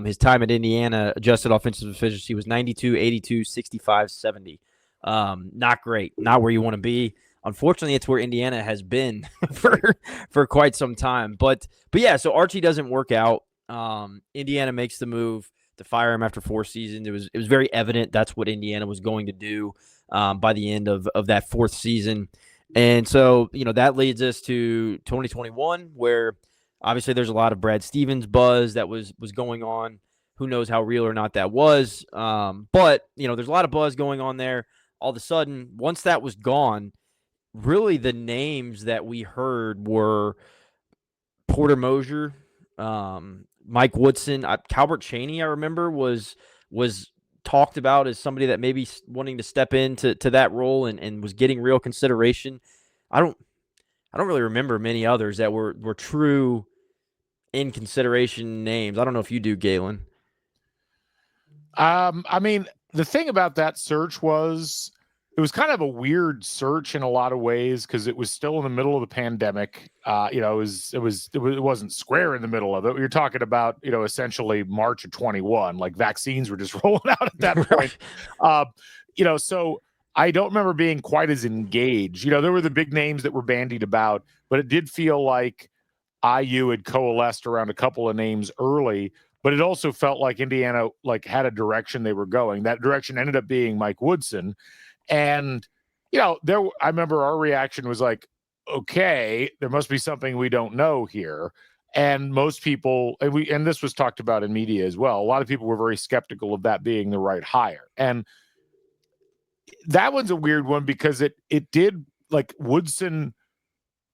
His time at Indiana, adjusted offensive efficiency was 92, 82, 65, 70. Not great. Not where you want to be. Unfortunately, it's where Indiana has been for quite some time. But yeah, so Archie doesn't work out. Indiana makes the move to fire him after 4 seasons. It was very evident that's what Indiana was going to do by the end of that 4th season. And so, that leads us to 2021, where obviously there's a lot of Brad Stevens buzz that was going on. Who knows how real or not that was. But, there's a lot of buzz going on there. All of a sudden, once that was gone, really the names that we heard were Porter Mosier, Mike Woodson, Calbert Chaney, I remember, was talked about as somebody that maybe wanting to step into that role and was getting real consideration. I don't really remember many others that were true in consideration names. I don't know if you do, Galen. The thing about that search was it was kind of a weird search in a lot of ways because it was still in the middle of the pandemic. It wasn't square in the middle of it. You're talking about, essentially March of 21, like vaccines were just rolling out at that point. So I don't remember being quite as engaged. There were the big names that were bandied about, but it did feel like IU had coalesced around a couple of names early, but it also felt like Indiana had a direction they were going. That direction ended up being Mike Woodson. And, I remember our reaction was like, okay, there must be something we don't know here. And most people, and this was talked about in media as well, a lot of people were very skeptical of that being the right hire. And that one's a weird one because it did, like, Woodson,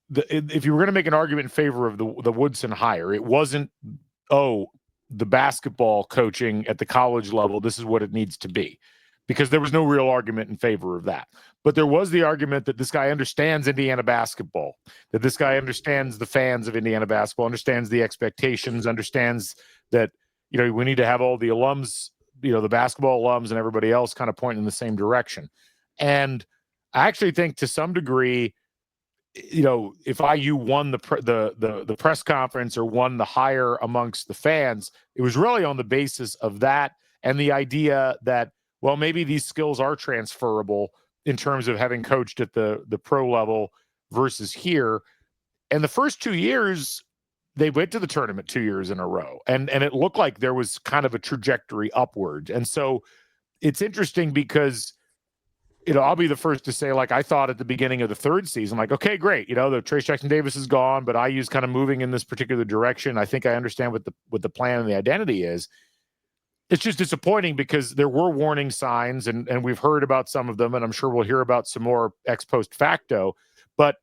if you were going to make an argument in favor of the Woodson hire, it wasn't, the basketball coaching at the college level, this is what it needs to be, because there was no real argument in favor of that. But there was the argument that this guy understands Indiana basketball, that this guy understands the fans of Indiana basketball, understands the expectations, understands that, we need to have all the alums, the basketball alums and everybody else kind of pointing in the same direction. And I actually think to some degree, if IU won the press conference or won the hire amongst the fans, it was really on the basis of that and the idea that, well, maybe these skills are transferable in terms of having coached at the pro level versus here. And the first 2 years, they went to the tournament 2 years in a row. And it looked like there was kind of a trajectory upward. And so it's interesting because, I'll be the first to say, like, I thought at the beginning of the third season, like, okay, great. The Trace Jackson Davis is gone, but IU's kind of moving in this particular direction. I think I understand what the plan and the identity is. It's just disappointing because there were warning signs and we've heard about some of them, and I'm sure we'll hear about some more ex post facto, but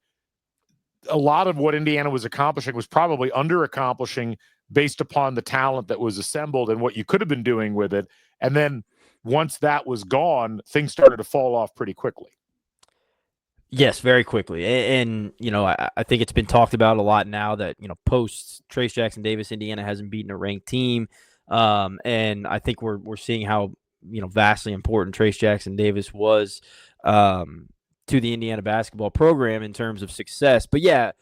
a lot of what Indiana was accomplishing was probably under accomplishing based upon the talent that was assembled and what you could have been doing with it. And then once that was gone, things started to fall off pretty quickly. Yes, very quickly. And I think it's been talked about a lot now that, post Trace Jackson Davis, Indiana hasn't beaten a ranked team. And I think we're seeing how, vastly important Trace Jackson Davis was to the Indiana basketball program in terms of success. But yeah,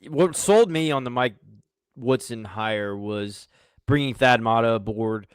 what sold me on the Mike Woodson hire was bringing Thad Matta aboard,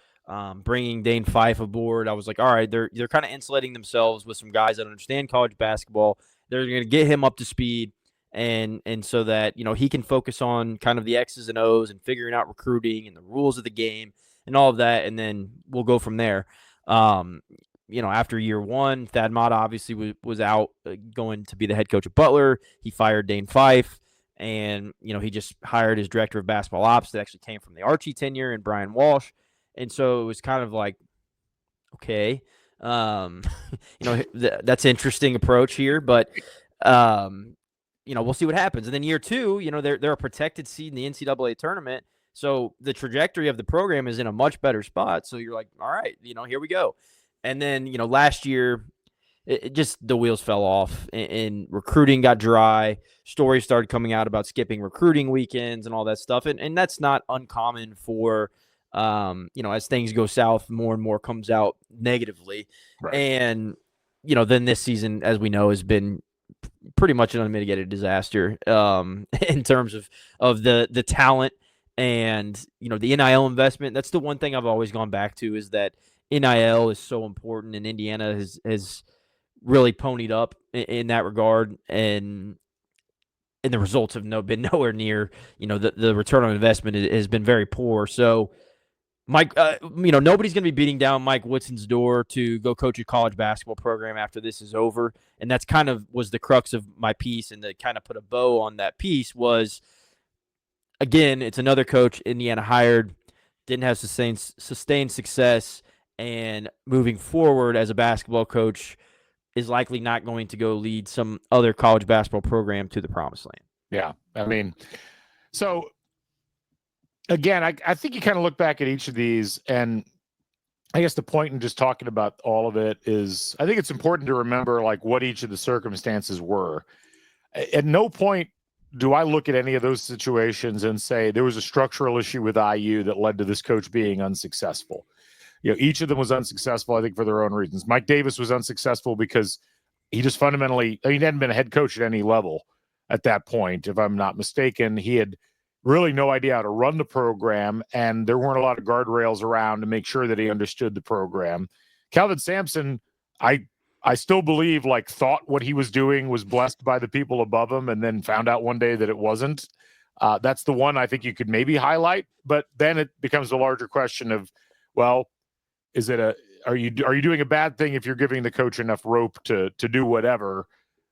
bringing Dane Fife aboard. I was like, all right, they're kind of insulating themselves with some guys that understand college basketball. They're going to get him up to speed. And so that, he can focus on kind of the X's and O's and figuring out recruiting and the rules of the game and all of that. And then we'll go from there. After year one, Thad Matta obviously was out going to be the head coach of Butler. He fired Dane Fife, and, he just hired his director of basketball ops that actually came from the Archie tenure and Brian Walsh. And so it was kind of like, okay, that's interesting approach here, but, we'll see what happens. And then year two, they're a protected seed in the NCAA tournament. So the trajectory of the program is in a much better spot. So you're like, all right, here we go. And then, last year, it just the wheels fell off and recruiting got dry. Stories started coming out about skipping recruiting weekends and all that stuff. And that's not uncommon for, as things go south, more and more comes out negatively. Right. And, then this season, as we know, has been pretty much an unmitigated disaster in terms of the talent and, the NIL investment. That's the one thing I've always gone back to is that NIL is so important, and Indiana has really ponied up in that regard, and the results have been nowhere near, the return on investment has been very poor. So Mike, nobody's going to be beating down Mike Woodson's door to go coach a college basketball program after this is over. And that's kind of was the crux of my piece, and to kind of put a bow on that piece was, again, it's another coach Indiana hired, didn't have sustained success, and moving forward as a basketball coach is likely not going to go lead some other college basketball program to the promised land. Yeah. I mean, so again, I think you kind of look back at each of these, and I guess the point in just talking about all of it is I think it's important to remember like what each of the circumstances were. At no point do I look at any of those situations and say there was a structural issue with IU that led to this coach being unsuccessful. each of them was unsuccessful, I think, for their own reasons. Mike Davis was unsuccessful because he just fundamentally, he hadn't been a head coach at any level at that point, if I'm not mistaken. He had really no idea how to run the program, and there weren't a lot of guardrails around to make sure that he understood the program. Kelvin Sampson, I still believe, thought what he was doing was blessed by the people above him, and then found out one day that it wasn't. That's the one I think you could maybe highlight, but then it becomes a larger question of, well, are you doing a bad thing if you're giving the coach enough rope to do whatever?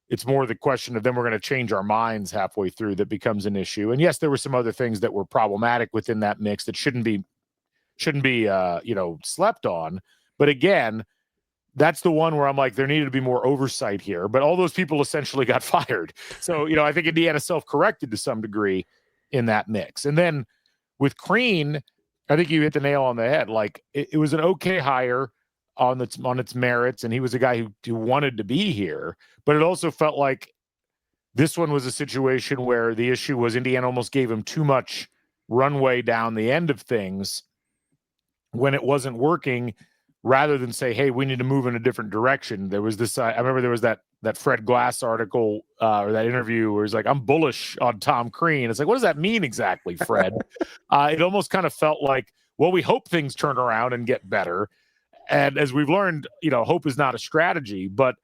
It's more the question of then we're going to change our minds halfway through that becomes an issue. And yes, there were some other things that were problematic within that mix that shouldn't be slept on. But again, that's the one where I'm like, there needed to be more oversight here. But all those people essentially got fired. So, I think Indiana self-corrected to some degree in that mix. And then with Crean, I think you hit the nail on the head. It was an okay hire on its merits, and he was a guy who wanted to be here. But it also felt like this one was a situation where the issue was Indiana almost gave him too much runway down the end of things when it wasn't working, rather than say, hey, we need to move in a different direction. There was this, I remember there was that Fred Glass article or that interview where he's like, I'm bullish on Tom Crean. It's like, what does that mean exactly, Fred? It almost kind of felt like, well, we hope things turn around and get better. And as we've learned, hope is not a strategy, but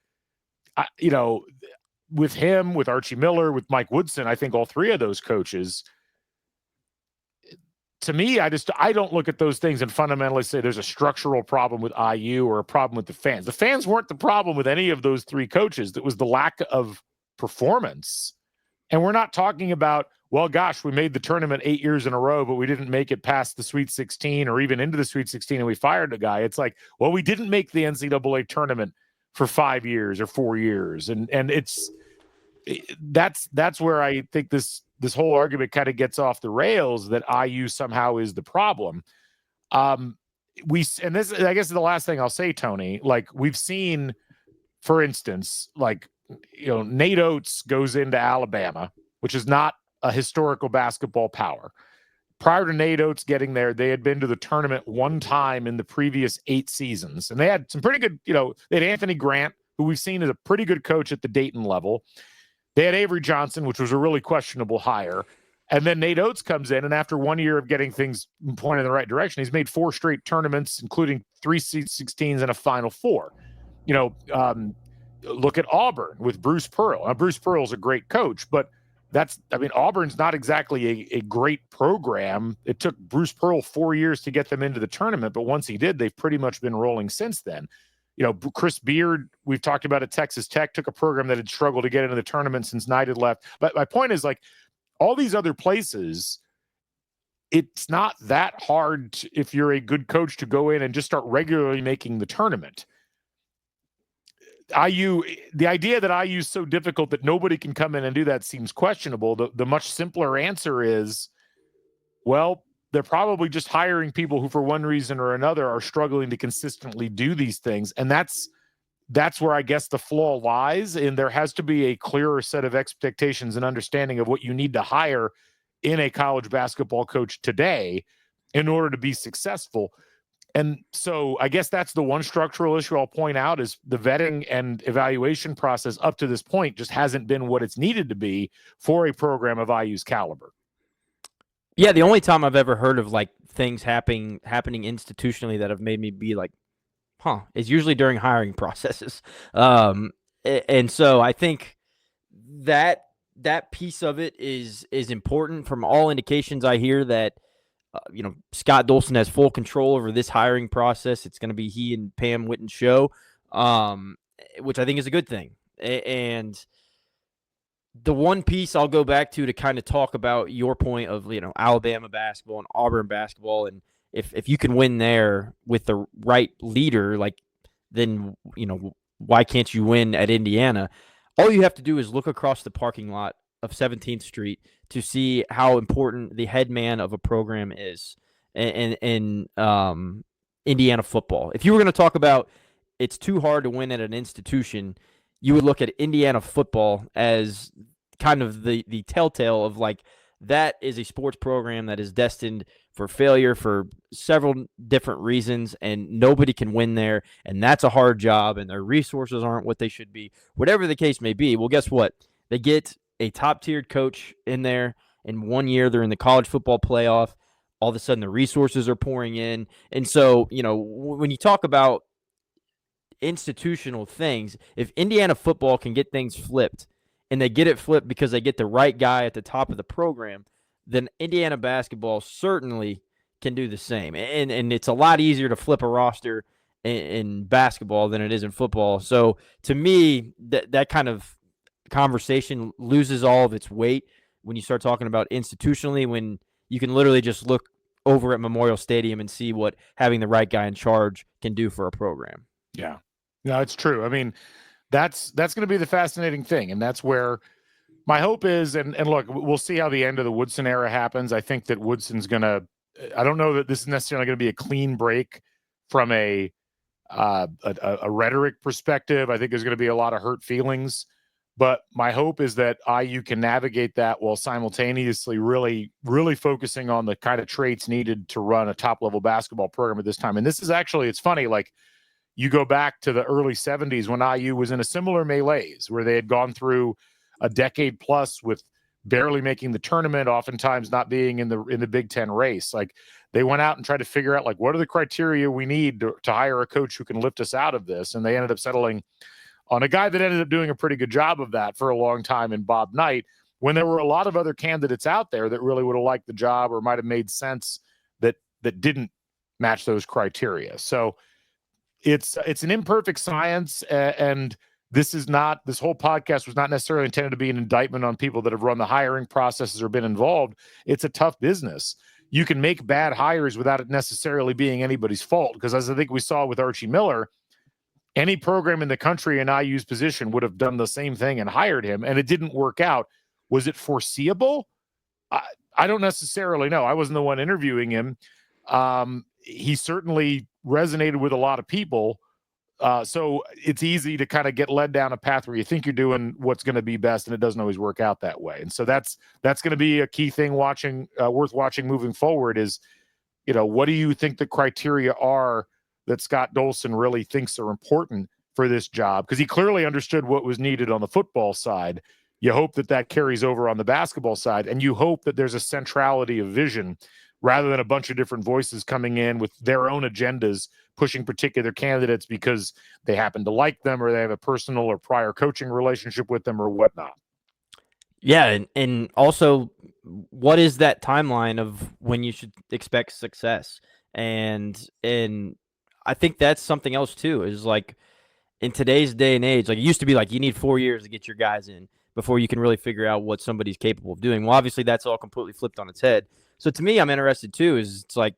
with him, with Archie Miller, with Mike Woodson, I think all three of those coaches, to me, I don't look at those things and fundamentally say there's a structural problem with IU or a problem with the fans. The fans weren't the problem with any of those three coaches. That was the lack of performance. And we're not talking about, well, gosh, we made the tournament 8 years in a row, but we didn't make it past the Sweet 16 or even into the Sweet 16 and we fired the guy. It's like, well, we didn't make the NCAA tournament for 5 years or 4 years. And that's where I think this whole argument kind of gets off the rails, that IU somehow is the problem. And this, I guess, is the last thing I'll say, Tony. We've seen, for instance, Nate Oates goes into Alabama, which is not a historical basketball power. Prior to Nate Oates getting there, they had been to the tournament one time in the previous 8 seasons. And they had some pretty good, they had Anthony Grant, who we've seen as a pretty good coach at the Dayton level. They had Avery Johnson, which was a really questionable hire. And then Nate Oates comes in, and after 1 year of getting things pointed in the right direction, he's made 4 straight tournaments, including 3 16s and a Final Four. Look at Auburn with Bruce Pearl. Now, Bruce Pearl's a great coach, but Auburn's not exactly a great program. It took Bruce Pearl 4 years to get them into the tournament, but once he did, they've pretty much been rolling since then. Chris Beard, we've talked about at Texas Tech, took a program that had struggled to get into the tournament since Knight had left. But my point is, all these other places, it's not that hard if you're a good coach to go in and just start regularly making the tournament. The idea that IU is so difficult that nobody can come in and do that seems questionable. The much simpler answer is, well, they're probably just hiring people who, for one reason or another, are struggling to consistently do these things. And that's where I guess the flaw lies. And there has to be a clearer set of expectations and understanding of what you need to hire in a college basketball coach today in order to be successful. And so I guess that's the one structural issue I'll point out, is the vetting and evaluation process up to this point just hasn't been what it's needed to be for a program of IU's caliber. Yeah, the only time I've ever heard of things happening institutionally that have made me be like, is usually during hiring processes. And so I think that piece of it is important. From all indications I hear that Scott Dolson has full control over this hiring process. It's going to be he and Pam Witten's show, which I think is a good thing. And the one piece I'll go back to kind of talk about your point of, Alabama basketball and Auburn basketball. And if you can win there with the right leader, then, why can't you win at Indiana? All you have to do is look across the parking lot of 17th Street to see how important the head man of a program is in Indiana football. If you were going to talk about it's too hard to win at an institution, you would look at Indiana football as kind of the telltale of that is a sports program that is destined for failure for several different reasons, and nobody can win there, and that's a hard job, and their resources aren't what they should be. Whatever the case may be, well, guess what? They get a top-tiered coach in there. In 1 year, they're in the college football playoff. All of a sudden, the resources are pouring in. And so, when you talk about institutional things, if Indiana football can get things flipped, and they get it flipped because they get the right guy at the top of the program, then Indiana basketball certainly can do the same. And it's a lot easier to flip a roster in basketball than it is in football. So to me, that kind of conversation loses all of its weight when you start talking about institutionally, when you can literally just look over at Memorial Stadium and see what having the right guy in charge can do for a program. Yeah, no, it's true. I mean, that's going to be the fascinating thing, and that's where my hope is. And look, we'll see how the end of the Woodson era happens. I think that Woodson's going to. I don't know that this is necessarily going to be a clean break from a rhetoric perspective. I think there's going to be a lot of hurt feelings, but my hope is that IU can navigate that while simultaneously really, really focusing on the kind of traits needed to run a top-level basketball program at this time. And this is actually, it's funny, like, you go back to the early 70s when IU was in a similar malaise where they had gone through a decade plus with barely making the tournament, oftentimes not being in the Big Ten race. Like, they went out and tried to figure out, like, what are the criteria we need to hire a coach who can lift us out of this? And they ended up settling on a guy that ended up doing a pretty good job of that for a long time in Bob Knight, when there were a lot of other candidates out there that really would have liked the job or might have made sense that didn't match those criteria. So it's an imperfect science, and this whole podcast was not necessarily intended to be an indictment on people that have run the hiring processes or been involved. It's a tough business. You can make bad hires without it necessarily being anybody's fault, because as I think we saw with Archie Miller, any program in the country in IU's position would have done the same thing and hired him, and it didn't work out. Was it foreseeable? I don't necessarily know. I wasn't the one interviewing him. He certainly resonated with a lot of people. So it's easy to kind of get led down a path where you think you're doing what's going to be best, and it doesn't always work out that way. And so that's going to be a key thing worth watching moving forward is, what do you think the criteria are that Scott Dolson really thinks are important for this job? Because he clearly understood what was needed on the football side. You hope that carries over on the basketball side, and you hope that there's a centrality of vision rather than a bunch of different voices coming in with their own agendas, pushing particular candidates because they happen to like them or they have a personal or prior coaching relationship with them or whatnot. Yeah, and also, what is that timeline of when you should expect success? And I think that's something else too, is like in today's day and age, like it used to be like you need 4 years to get your guys in before you can really figure out what somebody's capable of doing. Well, obviously that's all completely flipped on its head. So to me, I'm interested too, is it's like,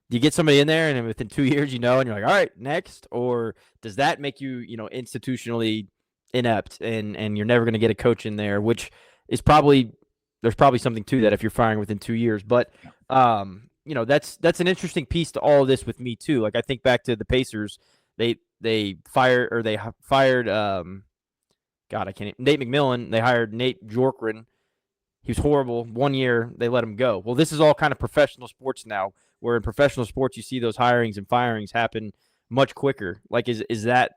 do you get somebody in there and within 2 years, and you're like, all right, next? Or does that make you, institutionally inept and you're never going to get a coach in there, which is there's probably something to that if you're firing within 2 years. But, that's an interesting piece to all of this with me too. Like I think back to the Pacers, they fired Nate McMillan. They hired Nate Bjorkgren. He was horrible. 1 year, they let him go. Well, this is all kind of professional sports now, where in professional sports you see those hirings and firings happen much quicker. Like, is that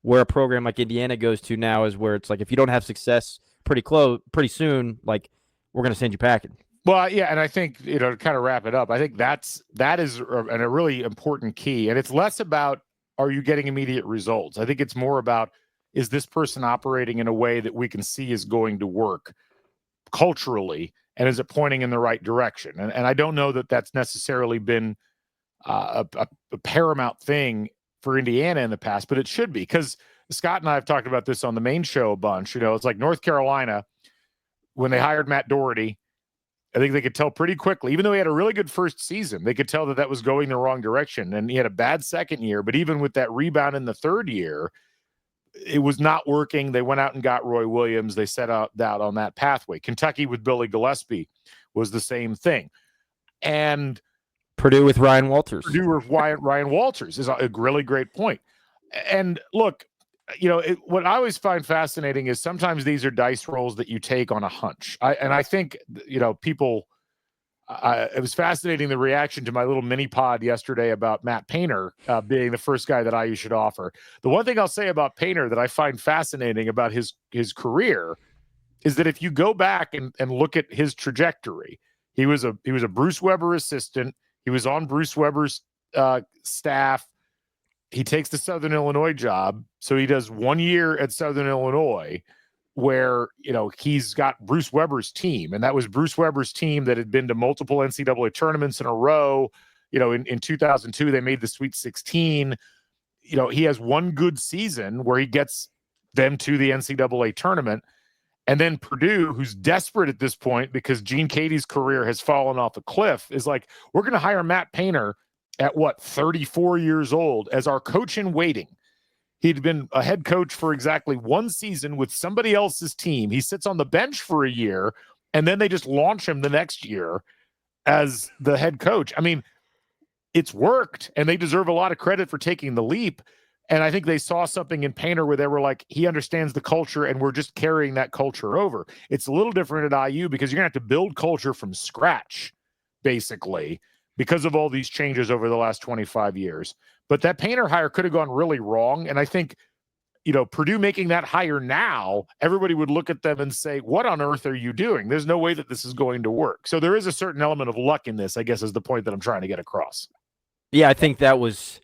where a program like Indiana goes to now, is where it's like if you don't have success pretty soon, like we're going to send you packing. Well, yeah, and I think, to kind of wrap it up, I think that is a really important key. And it's less about, are you getting immediate results? I think it's more about, is this person operating in a way that we can see is going to work culturally, and is it pointing in the right direction? And I don't know that that's necessarily been a paramount thing for Indiana in the past, but it should be, because Scott and I have talked about this on the main show a bunch. It's like North Carolina, when they hired Matt Doherty, I think they could tell pretty quickly, even though he had a really good first season, they could tell that was going the wrong direction. And he had a bad second year, but even with that rebound in the third year, it was not working. They went out and got Roy Williams. They set out on that pathway. Kentucky with Billy Gillispie was the same thing. And Purdue with Ryan Walters. Ryan Walters is a really great point. And look, what I always find fascinating is sometimes these are dice rolls that you take on a hunch. I think, people, it was fascinating the reaction to my little mini pod yesterday about Matt Painter being the first guy that IU should offer. The one thing I'll say about Painter that I find fascinating about his career is that if you go back and look at his trajectory, he was a Bruce Weber assistant. He was on Bruce Weber's staff. He takes the Southern Illinois job. So he does 1 year at Southern Illinois where, he's got Bruce Weber's team. And that was Bruce Weber's team that had been to multiple NCAA tournaments in a row. In 2002, they made the Sweet 16. He has one good season where he gets them to the NCAA tournament. And then Purdue, who's desperate at this point because Gene Katie's career has fallen off a cliff, is like, we're going to hire Matt Painter at 34 years old as our coach in waiting. He'd been a head coach for exactly one season with somebody else's team. He sits on the bench for a year, and then they just launch him the next year as the head coach. I mean, it's worked, and they deserve a lot of credit for taking the leap. And I think they saw something in Painter where they were like, he understands the culture, and we're just carrying that culture over. It's a little different at IU because you're going to have to build culture from scratch, basically, because of all these changes over the last 25 years. But that Painter hire could have gone really wrong. And I think, Purdue making that hire now, everybody would look at them and say, what on earth are you doing? There's no way that this is going to work. So there is a certain element of luck in this, I guess, is the point that I'm trying to get across. Yeah, I think that was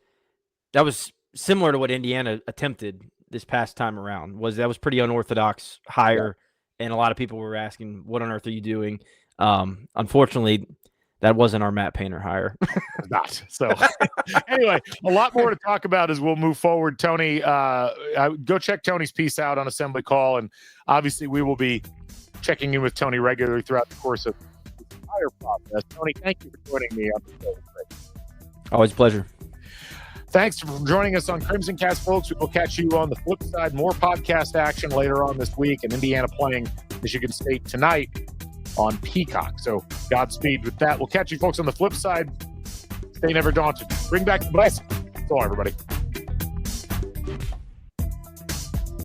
similar to what Indiana attempted this past time around. That was pretty unorthodox hire. Yeah. And a lot of people were asking, what on earth are you doing? Unfortunately, that wasn't our Matt Painter hire. Not. So anyway, a lot more to talk about as we'll move forward. Tony, go check Tony's piece out on Assembly Call. And obviously we will be checking in with Tony regularly throughout the course of the entire process. Tony, thank you for joining me on the show. Always a pleasure. Thanks for joining us on Crimson Cast, folks. We will catch you on the flip side. More podcast action later on this week, and Indiana playing Michigan State tonight on Peacock. So Godspeed with that. We'll catch you folks on the flip side. Stay never daunted. Bring back the blessing. So, everybody.